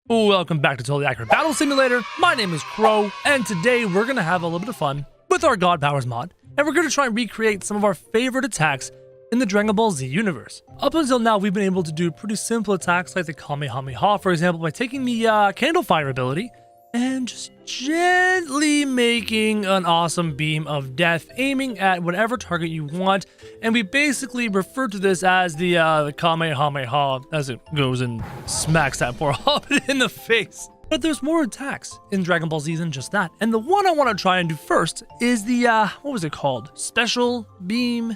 Welcome back to Totally Accurate Battle Simulator. My name is Crow, and today we're going to have a little bit of fun with our God Powers mod, and we're going to try and recreate some of our favorite attacks in the Dragon Ball Z universe. Up until now, we've been able to do pretty simple attacks like the Kamehameha, for example, by taking the Candle Fire ability and just gently making an awesome beam of death, aiming at whatever target you want. And we basically refer to this as the Kamehameha, as it goes and smacks that poor hobbit in the face. But there's more attacks in Dragon Ball Z than just that. And the one I want to try and do first is the, what was it called? Special Beam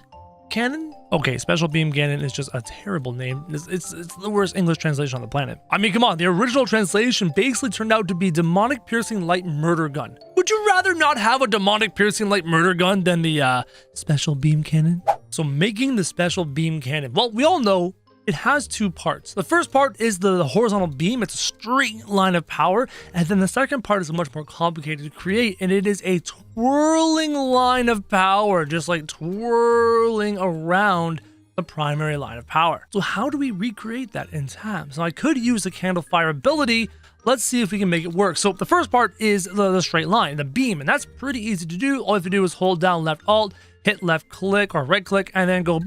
Cannon? Okay, Special Beam Cannon is just a terrible name. It's the worst English translation on the planet. I mean, come on, the original translation basically turned out to be Demonic Piercing Light Murder Gun. Would you rather not have a Demonic Piercing Light Murder Gun than the Special Beam Cannon? So making the Special Beam Cannon, well, we all know it has two parts. The first part is the horizontal beam. It's a straight line of power. And then the second part is much more complicated to create. And it is a twirling line of power, just like twirling around the primary line of power. So how do we recreate that in tabs? Now I could use the Candle Fire ability. Let's see if we can make it work. So the first part is the straight line, the beam. And that's pretty easy to do. All you have to do is hold down left alt, hit left click or right click, and then go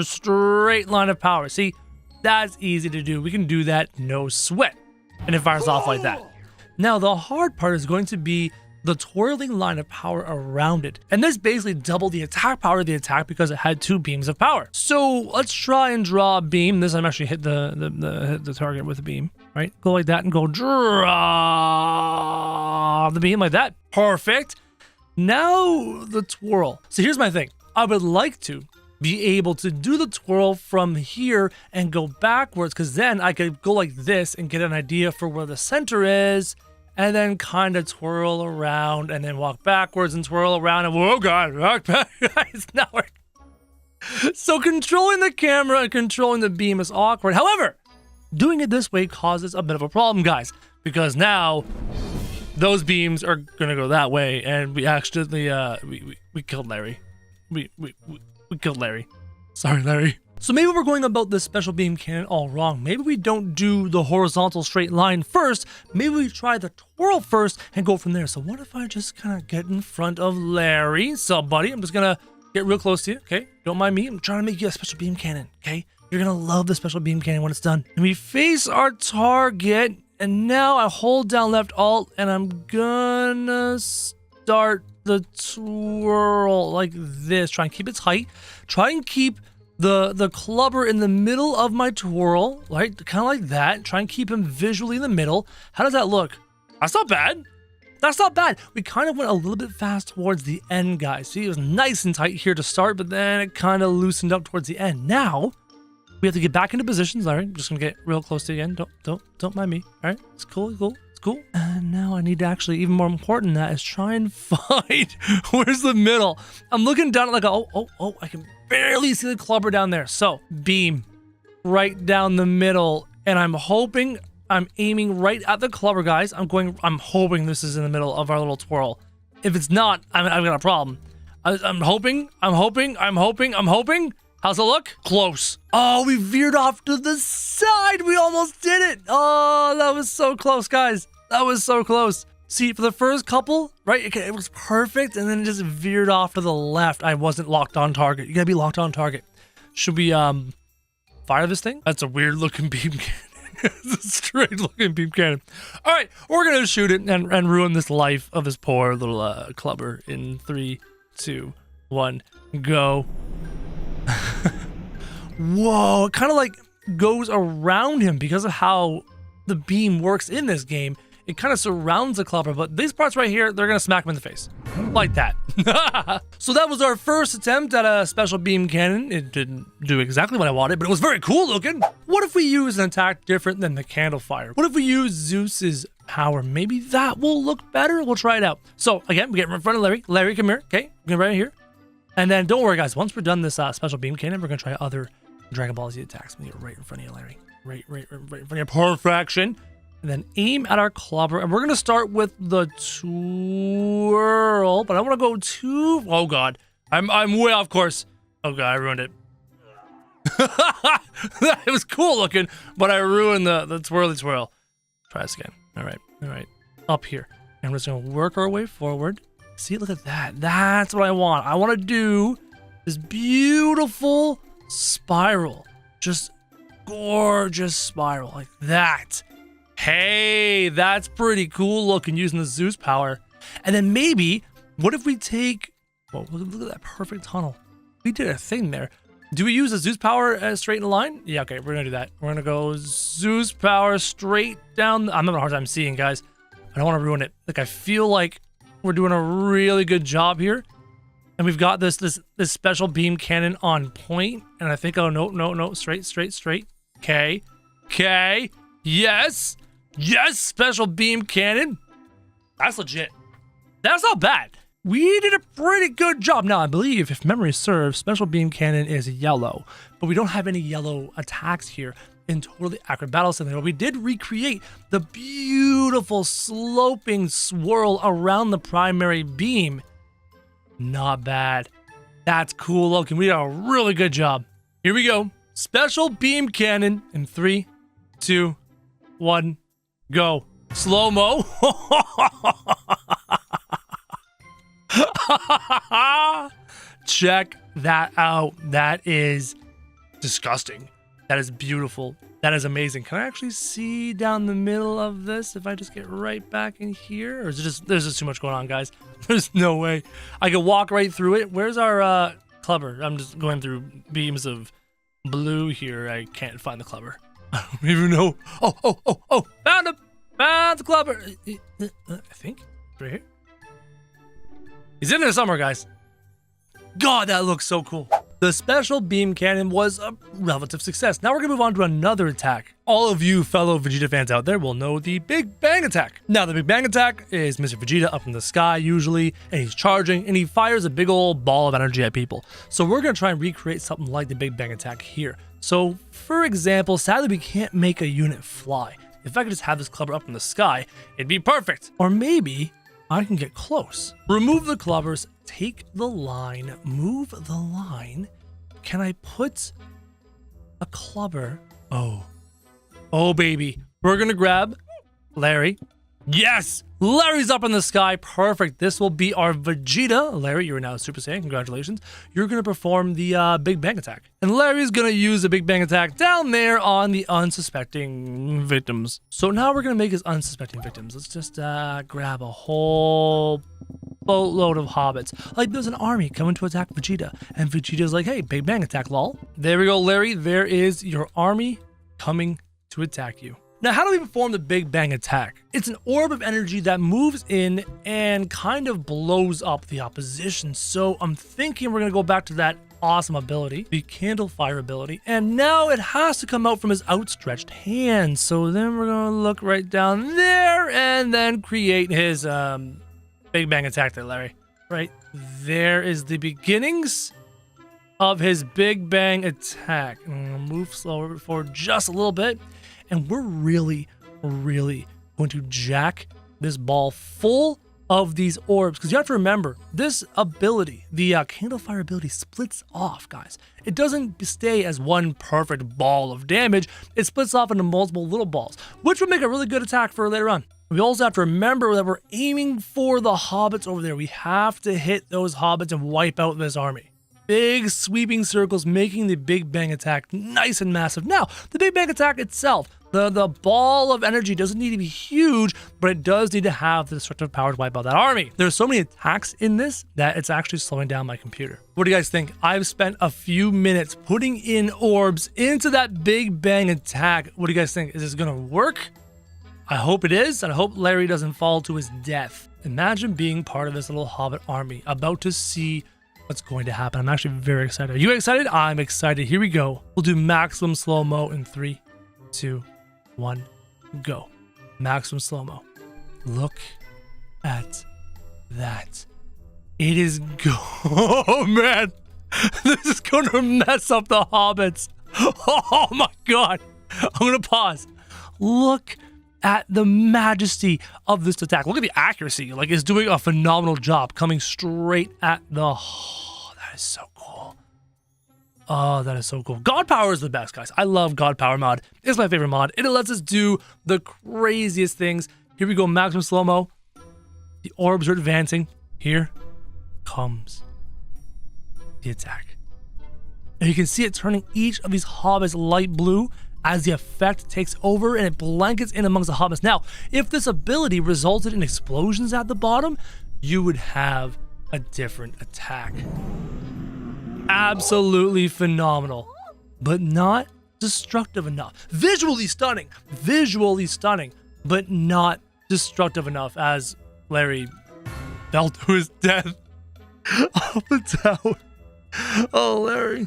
straight line of power. See, that's easy to do. We can do that no sweat. And it fires off like that. Now, the hard part is going to be the twirling line of power around it. And this basically doubled the attack power of the attack because it had two beams of power. So let's try and draw a beam. This time actually hit the target with a beam, right? Go like that and go draw the beam like that. Perfect. Now the twirl. So here's my thing. I would like to be able to do the twirl from here and go backwards, because then I could go like this and get an idea for where the center is, and then kind of twirl around and then walk backwards and twirl around and whoa god, walk back. Guys, now so controlling the camera and controlling the beam is awkward. However, doing it this way causes a bit of a problem, guys, because now those beams are gonna go that way, and we actually we killed Larry. We killed Larry. Sorry, Larry. So maybe we're going about this Special Beam Cannon all wrong. Maybe we don't do the horizontal straight line first. Maybe we try the twirl first and go from there. So what if I just kind of get in front of Larry? So, buddy, I'm just gonna get real close to you. Okay, don't mind me. I'm trying to make you a Special Beam Cannon. Okay, you're gonna love the Special Beam Cannon when it's done. And we face our target. And now I hold down left alt and I'm gonna start the twirl like this. Try and keep it tight. Try and keep the clubber in the middle of my twirl, right? Kind of like that. Try and keep him visually in the middle. How does that look? That's not bad. That's not bad. We kind of went a little bit fast towards the end, guys. See, it was nice and tight here to start, but then it kind of loosened up towards the end. Now, we have to get back into positions. All right, I'm just gonna get real close to you again. Don't mind me. All right, it's cool, it's cool. And now I need to actually, even more important than that, is try and find where's the middle. I'm looking down at like, oh, I can barely see the clubber down there. So beam right down the middle, and I'm hoping I'm aiming right at the clubber, guys. I'm hoping this is in the middle of our little twirl. If it's not, I've got a problem. I'm hoping. How's it look? Close. Oh, we veered off to the side. We almost did it. Oh, that was so close, guys. That was so close. See, for the first couple, right, it was perfect, and then it just veered off to the left. I wasn't locked on target. You gotta be locked on target. Should we fire this thing? That's a weird looking beam cannon. It's a straight looking beam cannon. All right, we're gonna shoot it and ruin this life of this poor little clubber in 3, 2, 1, go. Whoa, it kind of like goes around him because of how the beam works in this game. It kind of surrounds the clubber, but these parts right here, they're gonna smack him in the face like that. So that was our first attempt at a Special Beam Cannon. It didn't do exactly what I wanted, but it was very cool looking. What if we use an attack different than the Candle Fire? What if we use Zeus's power? Maybe that will look better. We'll try it out. So again, we get in front of Larry. Larry, come here. Okay, get right here. And then don't worry, guys. Once we're done this Special Beam Cannon, we're gonna try other Dragon Ball Z attacks. We get right in front of you, Larry. Right in front of you. Perfection. And then aim at our clubber. And we're gonna start with the twirl, but I want to go too. Oh god, I'm way off course. Oh god, I ruined it. It was cool looking, but I ruined the twirly twirl. Try this again. All right. Up here. And we're just going to work our way forward. See, look at that. That's what I want. I want to do this beautiful spiral. Just gorgeous spiral like that. Hey, that's pretty cool looking using the Zeus power. And then maybe, what if we take... Whoa, look at that perfect tunnel. We did a thing there. Do we use the Zeus power straight in a line? Yeah, okay, we're going to do that. We're going to go Zeus power straight down. I'm having a hard time seeing, guys. I don't want to ruin it. Like, I feel like we're doing a really good job here. And we've got this special beam cannon on point. And I think, oh, no. Straight. Okay. Yes. Special beam cannon. That's legit. That's not bad. We did a pretty good job. Now, I believe, if memory serves, special beam cannon is yellow, but we don't have any yellow attacks here in Totally Accurate Battle Simulator. We did recreate the beautiful sloping swirl around the primary beam. Not bad. That's cool looking. We did a really good job. Here we go. Special beam cannon in 3, 2, 1, go. Slow-mo. Check that out. That is disgusting. That is beautiful. That is amazing. Can I actually see down the middle of this if I just get right back in here? Or is it just, there's just too much going on, guys. There's no way. I could walk right through it. Where's our clubber? I'm just going through beams of blue here. I can't find the clubber. I don't even know. Oh, found him. Found the clubber. I think right here. He's in there somewhere, guys. God, that looks so cool. The special beam cannon was a relative success. Now we're gonna move on to another attack. All of you fellow Vegeta fans out there will know the Big Bang attack. Now the Big Bang attack is Mr. Vegeta up in the sky usually, and he's charging, and he fires a big old ball of energy at people. So we're gonna try and recreate something like the Big Bang attack here. So for example, sadly we can't make a unit fly. If I could just have this clubber up in the sky, it'd be perfect. Or maybe I can get close. Remove the clubbers, take the line, move the line. Can I put a clubber? Oh baby. We're gonna grab Larry. Yes! Larry's up in the sky. Perfect. This will be our Vegeta. Larry, you're now Super Saiyan. Congratulations. You're going to perform the Big Bang attack. And Larry's going to use the Big Bang attack down there on the unsuspecting victims. So now we're going to make his unsuspecting victims. Let's just grab a whole boatload of hobbits. Like there's an army coming to attack Vegeta. And Vegeta's like, hey, Big Bang attack, lol. There we go, Larry. There is your army coming to attack you. Now, how do we perform the Big Bang attack? It's an orb of energy that moves in and kind of blows up the opposition. So I'm thinking we're going to go back to that awesome ability, the candle fire ability. And now it has to come out from his outstretched hand. So then we're going to look right down there and then create his Big Bang attack there, Larry. Right there is the beginnings of his Big Bang attack. I'm going to move slower forward just a little bit. And we're really going to jack this ball full of these orbs. Because you have to remember, this ability, the candle fire ability, splits off, guys. It doesn't stay as one perfect ball of damage. It splits off into multiple little balls, which would make a really good attack for later on. We also have to remember that we're aiming for the hobbits over there. We have to hit those hobbits and wipe out this army. Big sweeping circles, making the Big Bang attack nice and massive. Now, the Big Bang attack itself, the ball of energy doesn't need to be huge, but it does need to have the destructive power to wipe out that army. There's so many attacks in this that it's actually slowing down my computer. What do you guys think? I've spent a few minutes putting in orbs into that Big Bang attack. What do you guys think? Is this gonna work? I hope it is, and I hope Larry doesn't fall to his death. Imagine being part of this little hobbit army, about to see what's going to happen. I'm actually very excited. Are you excited? I'm excited. Here we go. We'll do maximum slow-mo in 3, 2, 1, go. Maximum slow-mo. Look at that. It is oh man. This is going to mess up the hobbits. Oh my god. I'm going to pause. Look at the majesty of this attack. Look at the accuracy. Like, it's doing a phenomenal job coming straight at the... Oh, that is so cool. Oh, that is so cool. God Power is the best, guys. I love God Power mod. It's my favorite mod. It lets us do the craziest things. Here we go, maximum slow-mo. The orbs are advancing. Here comes the attack. And you can see it turning each of these hobbits light blue as the effect takes over and it blankets in amongst the hobbits. Now, if this ability resulted in explosions at the bottom, you would have a different attack. Absolutely phenomenal, but not destructive enough. Visually stunning, but not destructive enough as Larry fell to his death off the tower. Oh, Larry.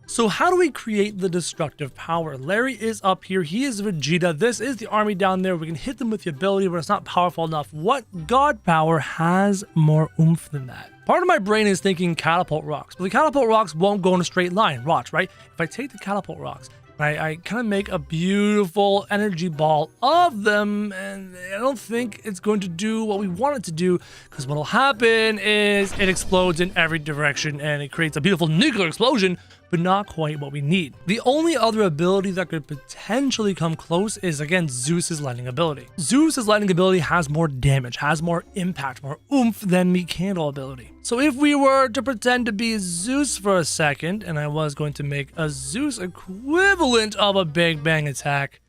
So how do we create the destructive power? Larry is up here. He is Vegeta. This is the army down there. We can hit them with the ability, but it's not powerful enough. What God Power has more oomph than that? Part of my brain is thinking catapult rocks, but the catapult rocks won't go in a straight line. Watch, right? If I take the catapult rocks, I kind of make a beautiful energy ball of them, and I don't think it's going to do what we want it to do, because what will happen is it explodes in every direction, and it creates a beautiful nuclear explosion, but not quite what we need. The only other ability that could potentially come close is, again, Zeus's lightning ability. Zeus's lightning ability has more damage, has more impact, more oomph than the candle ability. So if we were to pretend to be Zeus for a second, and I was going to make a Zeus equivalent of a Big Bang attack,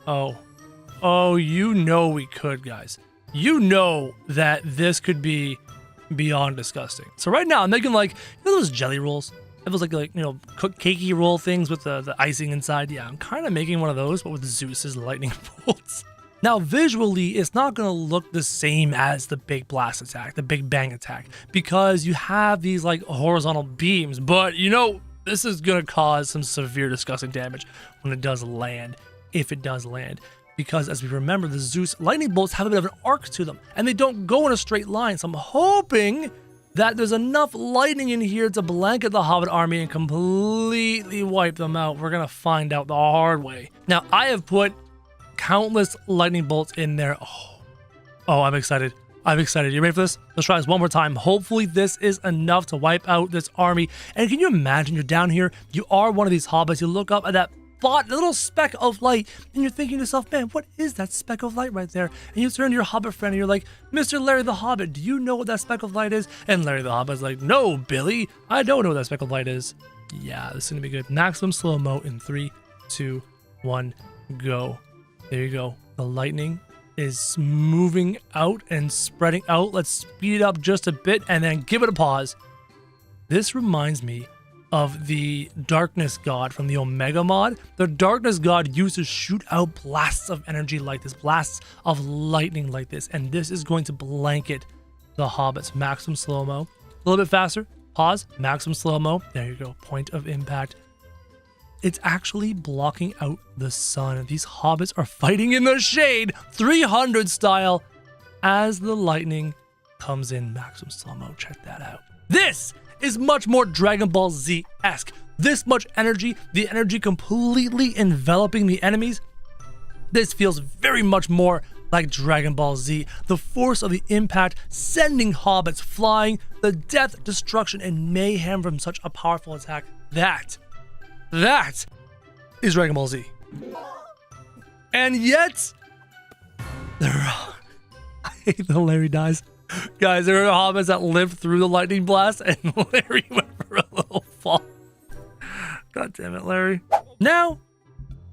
oh, you know we could, guys. You know that this could be beyond disgusting. So right now I'm making, like, you know those jelly rolls? It was like you know, cooked cakey roll things with the icing inside. Yeah, I'm kind of making one of those, but with Zeus's lightning bolts. Now, visually, it's not going to look the same as the big blast attack, the Big Bang attack, because you have these like horizontal beams, but you know, this is going to cause some severe disgusting damage when it does land, if it does land. Because as we remember, the Zeus lightning bolts have a bit of an arc to them, and they don't go in a straight line. So I'm hoping that there's enough lightning in here to blanket the Hobbit army and completely wipe them out. We're going to find out the hard way. Now, I have put countless lightning bolts in there. Oh, I'm excited. You ready for this? Let's try this one more time. Hopefully this is enough to wipe out this army. And can you imagine you're down here, you are one of these hobbits, you look up at that little speck of light, and you're thinking to yourself, man, what is that speck of light right there? And you turn to your hobbit friend and you're like, Mr. Larry the Hobbit, do you know what that speck of light is? And Larry the Hobbit's like, no, Billy, I don't know what that speck of light is. Yeah, this is gonna be good. Maximum slow-mo in 3, 2, 1, go. There you go. The lightning is moving out and spreading out. Let's speed it up just a bit and then give it a pause. This reminds me of the Darkness God from the Omega mod. The Darkness God used to shoot out blasts of energy like this, blasts of lightning like this, and this is going to blanket the hobbits. Maximum slow-mo. A little bit faster. Pause. Maximum slow-mo. There you go. Point of impact. It's actually blocking out the sun. These hobbits are fighting in the shade, 300 style, as the lightning comes in. Maximum slow-mo. Check that out. This is much more Dragon Ball Z-esque. This much energy, the energy completely enveloping the enemies. This feels very much more like Dragon Ball Z. The force of the impact sending hobbits flying, the death, destruction, and mayhem from such a powerful attack. That is Dragon Ball Z. And yet, I hate that Larry dies. Guys, there are hobbits that lived through the lightning blast, and Larry went for a little fall. God damn it, Larry. Now,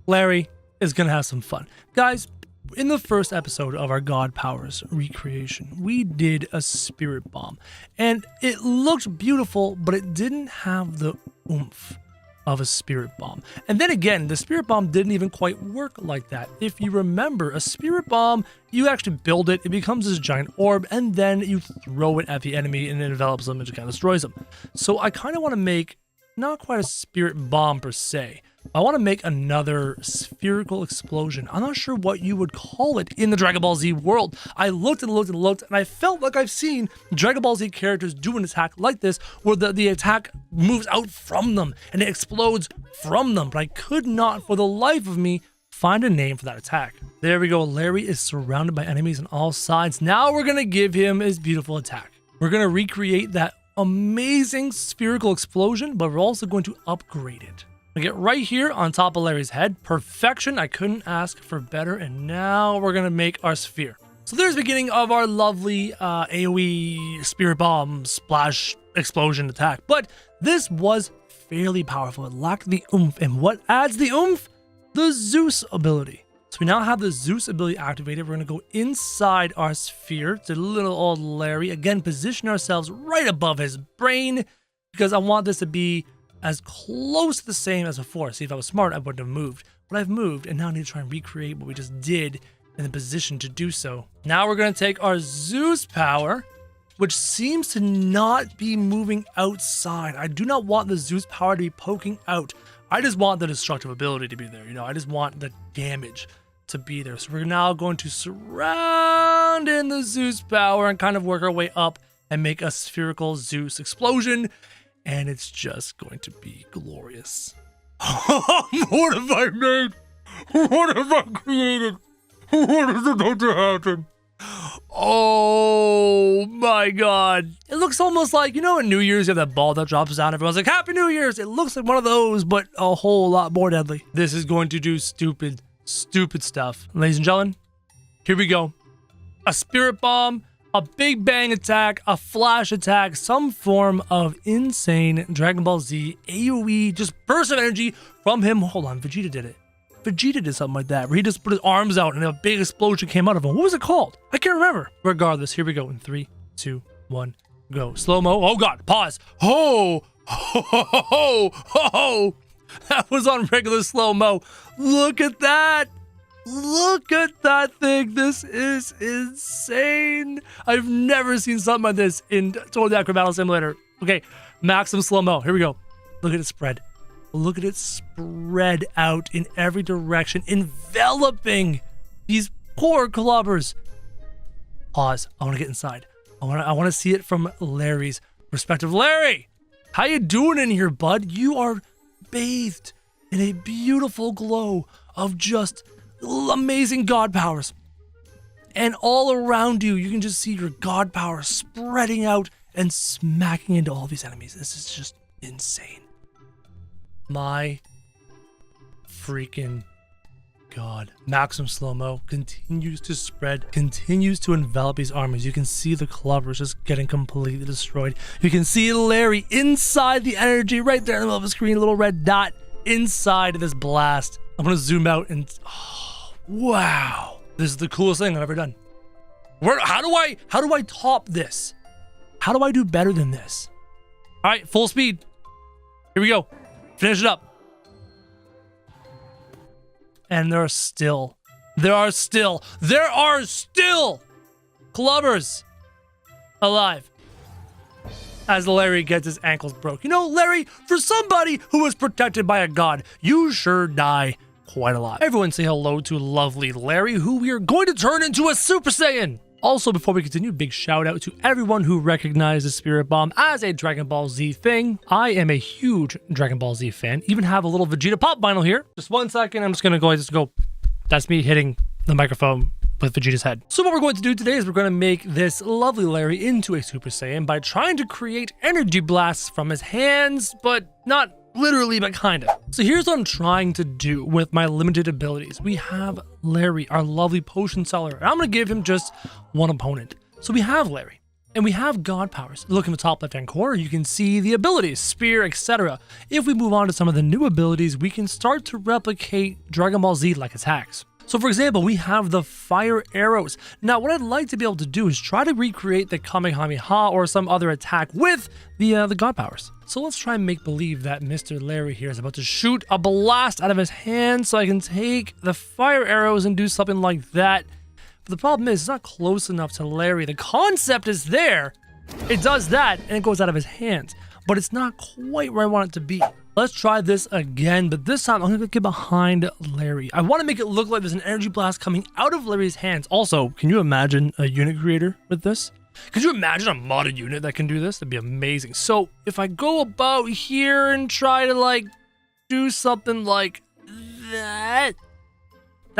Larry is gonna have some fun. Guys, in the first episode of our God Powers recreation, we did a spirit bomb, and it looked beautiful, but it didn't have the oomph of a spirit bomb. And then again, the spirit bomb didn't even quite work like that. If you remember, a spirit bomb, you actually build it, it becomes this giant orb, and then you throw it at the enemy and it envelops them and just kind of destroys them. So I kind of want to make not quite a spirit bomb per se. I want to make another spherical explosion. I'm not sure what you would call it in the Dragon Ball Z world. I looked and looked and looked, and I felt like I've seen Dragon Ball Z characters do an attack like this, where the attack moves out from them and it explodes from them, but I could not, for the life of me, find a name for that attack. There we go. Larry is surrounded by enemies on all sides. Now we're going to give him his beautiful attack. We're going to recreate that amazing spherical explosion, but we're also going to upgrade it. We get right here on top of Larry's head. Perfection. I couldn't ask for better. And now we're going to make our sphere. So there's the beginning of our lovely AoE spirit bomb splash explosion attack. But this was fairly powerful. It lacked the oomph. And what adds the oomph? The Zeus ability. So we now have the Zeus ability activated. We're going to go inside our sphere to little old Larry. Again, position ourselves right above his brain because I want this to be as close to the same as before. See, if I was smart, I wouldn't have moved. But I've moved, and now I need to try and recreate what we just did in the position to do so. Now we're going to take our Zeus power, which seems to not be moving outside. I do not want the Zeus power to be poking out. I just want the destructive ability to be there. You know, I just want the damage to be there. So we're now going to surround in the Zeus power and kind of work our way up and make a spherical Zeus explosion. And it's just going to be glorious. What have I made? What have I created? What is about to happen? Oh my god. It looks almost like, you know, at New Year's you have that ball that drops down. Everyone's like, Happy New Year's. It looks like one of those, but a whole lot more deadly. This is going to do stupid stuff. Ladies and gentlemen, here we go. A spirit bomb, a big bang attack, a flash attack, some form of insane Dragon Ball Z AoE, just burst of energy from him. Hold on, Vegeta did it. Vegeta did something like that, where he just put his arms out and a big explosion came out of him. What was it called? I can't remember. Regardless, here we go in 3, 2, 1, go. Slow-mo. Oh god, pause. Oh, ho, ho, ho, ho, ho, ho. That was on regular slow-mo. Look at that. Look at that thing. This is insane. I've never seen something like this in Total Acro Battle Simulator. Okay, maximum slow-mo. Here we go. Look at it spread. Look at it spread out in every direction, enveloping these poor clubbers. Pause. I want to get inside. I want to see it from Larry's perspective. Larry, how you doing in here, bud? You are bathed in a beautiful glow of just amazing god powers. And all around you, you can just see your god power spreading out and smacking into all these enemies. This is just insane. My freaking god. Maximum slow-mo continues to spread, continues to envelop these armies. You can see the clubbers just getting completely destroyed. You can see Larry inside the energy right there in the middle of the screen, a little red dot inside of this blast. I'm gonna zoom out and oh, wow. This is the coolest thing I've ever done. How do I top this? How do I do better than this? All right, full speed. Here we go. Finish it up. And there are still clubbers alive as Larry gets his ankles broke. You know, Larry, for somebody who was protected by a god, you sure die quite a lot. Everyone say hello to lovely Larry, who we are going to turn into a Super Saiyan. Also, before we continue, big shout out to everyone who recognized the Spirit Bomb as a Dragon Ball Z thing. I am a huge Dragon Ball Z fan. Even have a little Vegeta pop vinyl here. Just 1 second, I'm just gonna go. That's me hitting the microphone with Vegeta's head. So what we're going to do today is we're going to make this lovely Larry into a Super Saiyan by trying to create energy blasts from his hands, but not literally, but kind of. So here's what I'm trying to do with my limited abilities. We have Larry, our lovely potion seller, and I'm going to give him just one opponent. So we have Larry, and we have god powers. Look in the top left-hand corner, you can see the abilities, spear, etc. If we move on to some of the new abilities, we can start to replicate Dragon Ball Z-like attacks. So for example, we have the fire arrows. Now what I'd like to be able to do is try to recreate the Kamehameha or some other attack with the god powers. So let's try and make believe that Mr. Larry here is about to shoot a blast out of his hand so I can take the fire arrows and do something like that. But the problem is it's not close enough to Larry. The concept is there. It does that and it goes out of his hands, but it's not quite where I want it to be. Let's try this again, but this time I'm going to get behind Larry. I want to make it look like there's an energy blast coming out of Larry's hands. Also, can you imagine a unit creator with this? Could you imagine a modded unit that can do this? That'd be amazing. So if I go about here and try to like do something like that,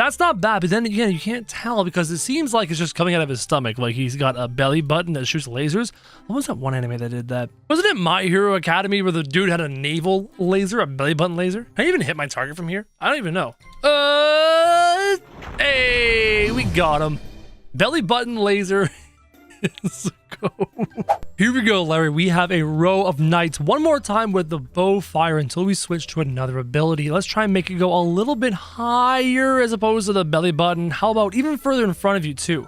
That's not bad, but then again, you can't tell because it seems like it's just coming out of his stomach. Like he's got a belly button that shoots lasers. What was that one anime that did that? Wasn't it My Hero Academy where the dude had a navel laser, a belly button laser? Can I even hit my target from here? I don't even know. Hey, we got him. Belly button laser. Let's go. Here we go, Larry. We have a row of knights. One more time with the bow fire until we switch to another ability. Let's try and make it go a little bit higher as opposed to the belly button. How about even further in front of you too?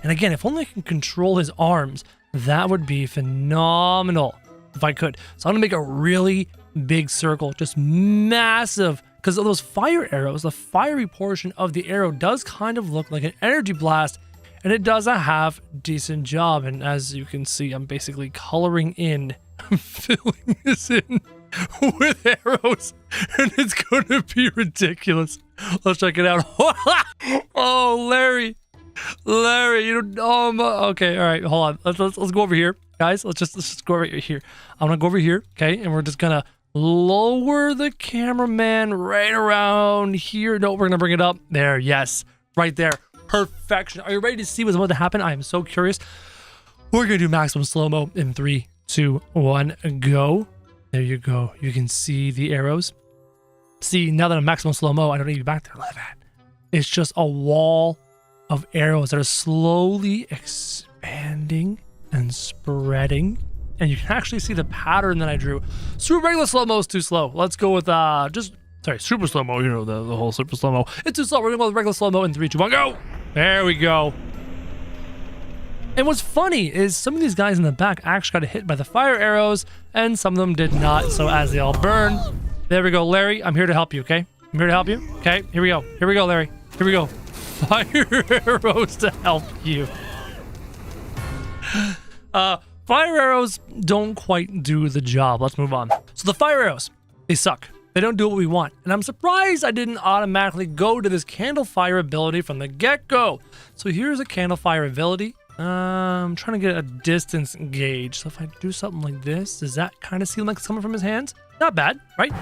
And again, if only I can control his arms, that would be phenomenal if I could. So I'm gonna make a really big circle, just massive, because of those fire arrows, the fiery portion of the arrow does kind of look like an energy blast. And it does a half decent job. And as you can see, I'm basically coloring in, I'm filling this in with arrows. And it's going to be ridiculous. Let's check it out. Oh, Larry. Larry, you don't, okay, all right, hold on. Let's go over here. Guys, let's just go over here. I'm going to go over here, okay? And we're just going to lower the cameraman right around here. No, we're going to bring it up. There, yes, right there. Perfection. Are you ready to see what's about to happen? I am so curious. We're going to do maximum slow-mo in 3, 2, 1, go. There you go. You can see the arrows. See, now that I'm maximum slow-mo, I don't need to be back there. Look at that. It's just a wall of arrows that are slowly expanding and spreading. And you can actually see the pattern that I drew. Super regular slow-mo is too slow. Let's go with super slow-mo, you know, the whole super slow-mo. It's too slow. We're gonna go with regular slow-mo in 3, 2, 1, go! There we go. And what's funny is some of these guys in the back actually got hit by the fire arrows, and some of them did not. So as they all burn, there we go. Larry, I'm here to help you, okay? I'm here to help you. Okay, here we go. Here we go, Larry. Here we go. Fire arrows to help you. Fire arrows don't quite do the job. Let's move on. So the fire arrows, they suck. They don't do what we want. And I'm surprised I didn't automatically go to this candle fire ability from the get-go. So here's a candle fire ability. I'm trying to get a distance gauge. So if I do something like this, does that kind of seem like it's coming from his hands? Not bad, right?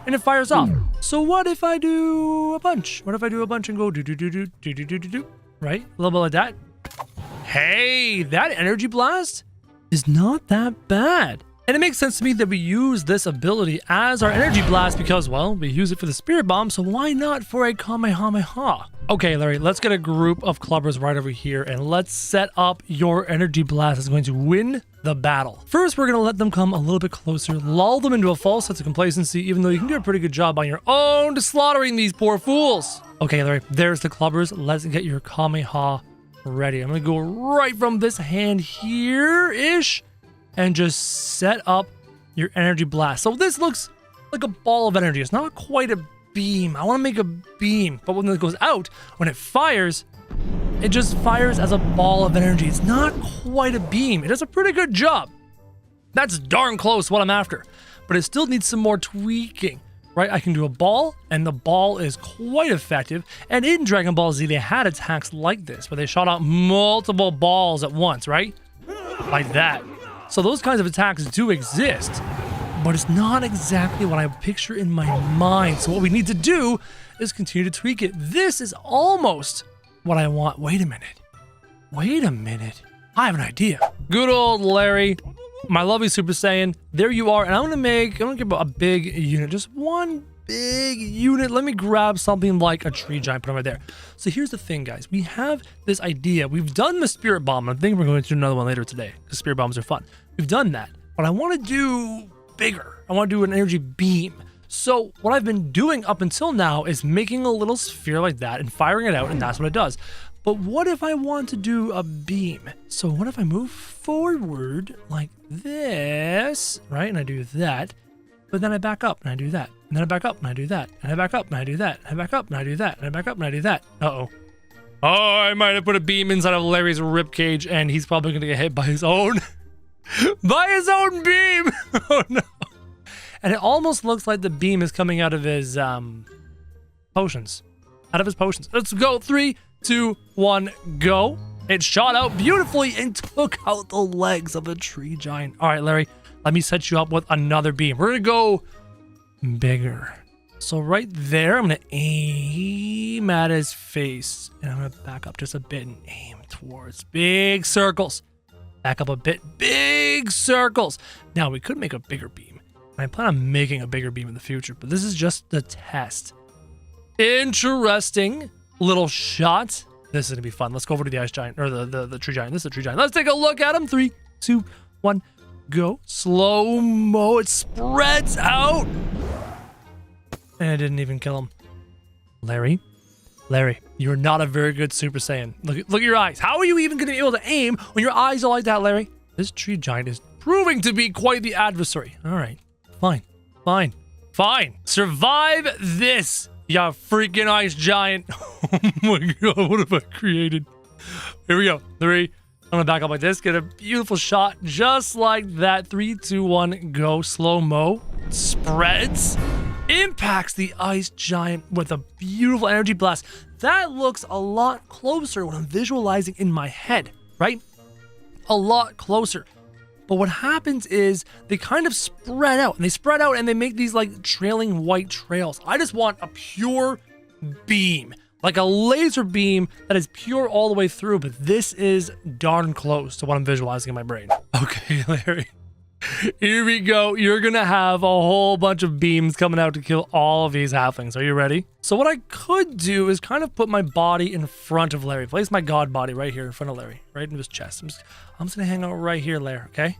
And it fires off. So what if I do a bunch? What if I do a bunch and go do, right? A little bit like that. Hey, that energy blast is not that bad. And it makes sense to me that we use this ability as our energy blast because, well, we use it for the spirit bomb, so why not for a Kamehameha? Okay, Larry, let's get a group of clubbers right over here and let's set up your energy blast that's going to win the battle. First, we're going to let them come a little bit closer, lull them into a false sense of complacency, even though you can do a pretty good job on your own to slaughtering these poor fools. Okay, Larry, there's the clubbers. Let's get your Kamehameha ready. I'm going to go right from this hand here-ish and just set up your energy blast. So this looks like a ball of energy. It's not quite a beam. I want to make a beam, but when it goes out, when it fires, it just fires as a ball of energy. It's not quite a beam. It does a pretty good job. That's darn close what I'm after, but it still needs some more tweaking, right? I can do a ball, and the ball is quite effective. And in Dragon Ball Z, they had attacks like this, where they shot out multiple balls at once, right? Like that. So those kinds of attacks do exist, but it's not exactly what I picture in my mind. So what we need to do is continue to tweak it. This is almost what I want. Wait a minute. Wait a minute. I have an idea. Good old Larry, my lovely Super Saiyan. There you are. And I'm gonna give a big unit, just one big unit. Let me grab something like a tree giant, put it right there. So here's the thing, guys. We have this idea. We've done the spirit bomb. I think we're going to do another one later today because spirit bombs are fun. We've done that, but I want to do bigger. I want to do an energy beam. So what I've been doing up until now is making a little sphere like that and firing it out, and that's what it does. But what if I want to do a beam? So what if I move forward like this, right? And I do that, but then I back up and I do that. And then I back up and I do that. And I back up and I do that. And I back up and I do that. And I back up and I do that. Uh-oh. Oh, I might have put a beam inside of Larry's ribcage, and he's probably going to get hit by his own beam. Oh, no. And it almost looks like the beam is coming out of his potions. Out of his potions. Let's go. 3, 2, 1, go. It shot out beautifully and took out the legs of a tree giant. All right, Larry, let me set you up with another beam. We're going to go bigger. So right there, I'm going to aim at his face. And I'm going to back up just a bit and aim towards big circles. Back up a bit, big circles. Now, we could make a bigger beam. And I plan on making a bigger beam in the future, but this is just the test. Interesting little shot. This is going to be fun. Let's go over to the ice giant, or the tree giant. This is a tree giant. Let's take a look at him. 3, 2, 1, go. Slow-mo. It spreads out. And I didn't even kill him. Larry, you're not a very good Super Saiyan. Look at your eyes. How are you even going to be able to aim when your eyes are like that, Larry? This tree giant is proving to be quite the adversary. All right, fine. Survive this, you freaking ice giant. Oh my God, what have I created? Here we go. 3. I'm going to back up like this. Get a beautiful shot just like that. 3, 2, 1, go. Slow-mo. Spreads. Impacts the ice giant with a beautiful energy blast. That looks a lot closer when I'm visualizing in my head, right? A lot closer. But what happens is they kind of spread out, and they make these like trailing white trails. I just want a pure beam, like a laser beam that is pure all the way through, but this is darn close to what I'm visualizing in my brain. Okay, Larry. Here we go. You're gonna have a whole bunch of beams coming out to kill all of these halflings. Are you ready? So what I could do is kind of put my body in front of Larry. Place my god body right here in front of Larry, right in his chest. I'm just gonna hang out right here, Larry, okay?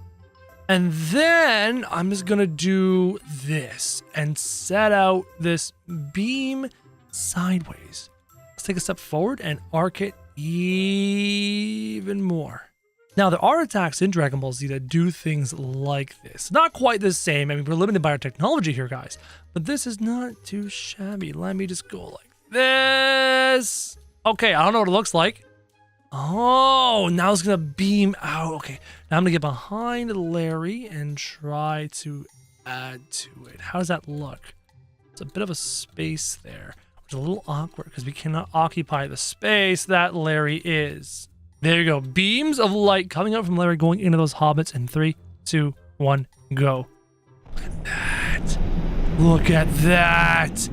And then I'm just gonna do this and set out this beam sideways. Let's take a step forward and arc it even more. Now, there are attacks in Dragon Ball Z that do things like this. Not quite the same. I mean, we're limited by our technology here, guys. But this is not too shabby. Let me just go like this. Okay, I don't know what it looks like. Oh, now it's going to beam out. Okay, now I'm going to get behind Larry and try to add to it. How does that look? It's a bit of a space there. It's a little awkward because we cannot occupy the space that Larry is. There you go. Beams of light coming out from Larry going into those hobbits in 3, 2, 1, go. Look at that. Look at that.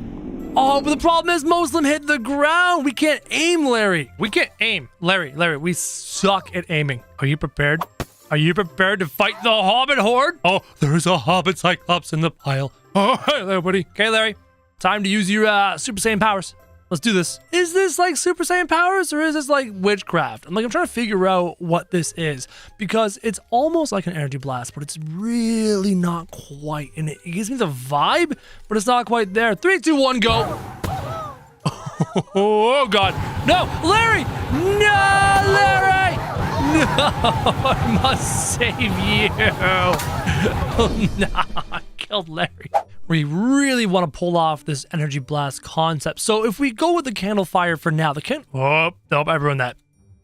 Oh, but the problem is most of them hit the ground. We can't aim, Larry. We can't aim. Larry, we suck at aiming. Are you prepared? Are you prepared to fight the hobbit horde? Oh, there's a hobbit cyclops in the pile. Oh, hi there, buddy. Okay, Larry. Time to use your Super Saiyan powers. Let's do this. Is this like Super Saiyan powers or is this like witchcraft? I'm trying to figure out what this is because it's almost like an energy blast, but it's really not quite. And it gives me the vibe, but it's not quite there. 3, 2, 1, go. Oh, God. No, Larry. No, Larry. No, I must save you. Oh, no, I killed Larry. We really want to pull off this energy blast concept. So if we go with the candle fire for now, oh, nope, I ruined that.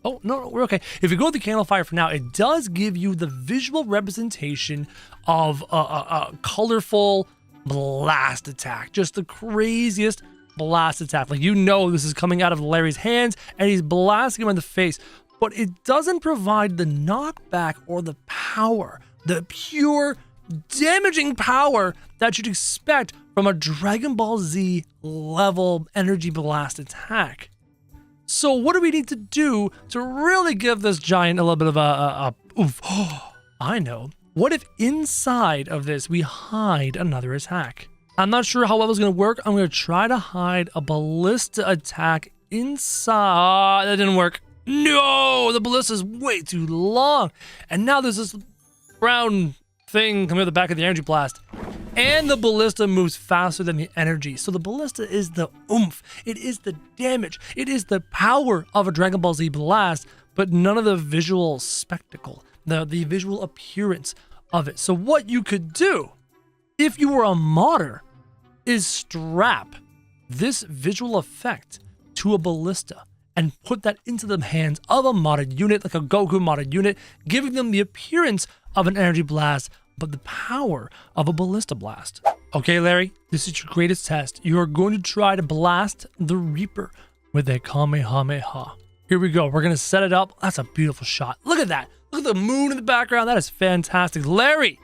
Oh, no, we're okay. If we go with the candle fire for now, it does give you the visual representation of a colorful blast attack. Just the craziest blast attack. Like, you know this is coming out of Larry's hands and he's blasting him in the face. But it doesn't provide the knockback or the power, the pure damaging power that you'd expect from a Dragon Ball Z level energy blast attack. So what do we need to do to really give this giant a little bit of a oof? Oh, I know. What if inside of this we hide another attack? I'm not sure how well it's going to work. I'm going to try to hide a ballista attack inside. That didn't work. No, the ballista is way too long. And now there's this brown thing coming out the back of the energy blast, and the ballista moves faster than the energy. So the ballista is the oomph, it is the damage, it is the power of a Dragon Ball Z blast, but none of the visual spectacle, the visual appearance of it. So what you could do if you were a modder is strap this visual effect to a ballista and put that into the hands of a modded unit, like a Goku modded unit, giving them the appearance of an energy blast, but the power of a ballista blast. Okay, Larry, this is your greatest test. You are going to try to blast the Reaper with a Kamehameha. Here we go. We're going to set it up. That's a beautiful shot. Look at that. Look at the moon in the background. That is fantastic. Larry,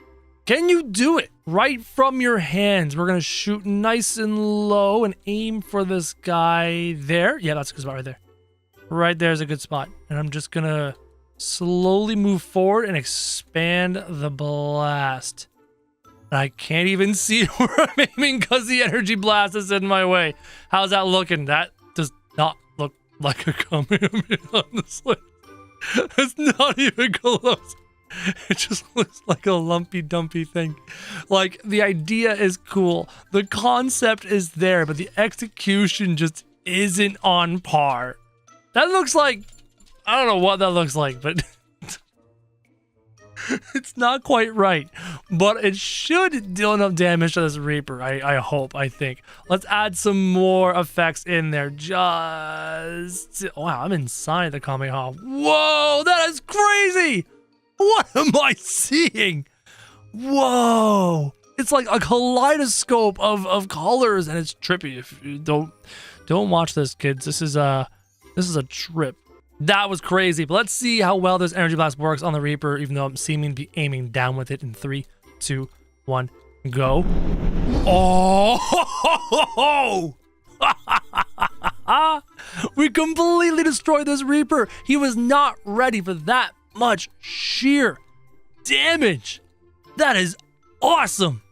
can you do it? right from your hands. We're gonna shoot nice and low and aim for this guy there. Yeah, that's a good spot right there. Right there's a good spot. And I'm just gonna slowly move forward and expand the blast. I can't even see where I'm aiming because the energy blast is in my way. How's that looking? That does not look like a Kamehameha, honestly. It's not even close. It just looks like a lumpy dumpy thing. Like, the idea is cool. The concept is there, but the execution just isn't on par. That looks like, I don't know what that looks like, but it's not quite right. But it should deal enough damage to this Reaper, I hope, I think. Let's add some more effects in there. Just, wow, I'm inside the Kamehameha. Whoa, that is crazy! What am I seeing? Whoa! It's like a kaleidoscope of colors, and it's trippy. If you don't watch this, kids. This is a trip. That was crazy. But let's see how well this energy blast works on the Reaper, even though I'm seeming to be aiming down with it in 3, 2, 1, go. Oh! We completely destroyed this Reaper. He was not ready for that much sheer damage. That is awesome.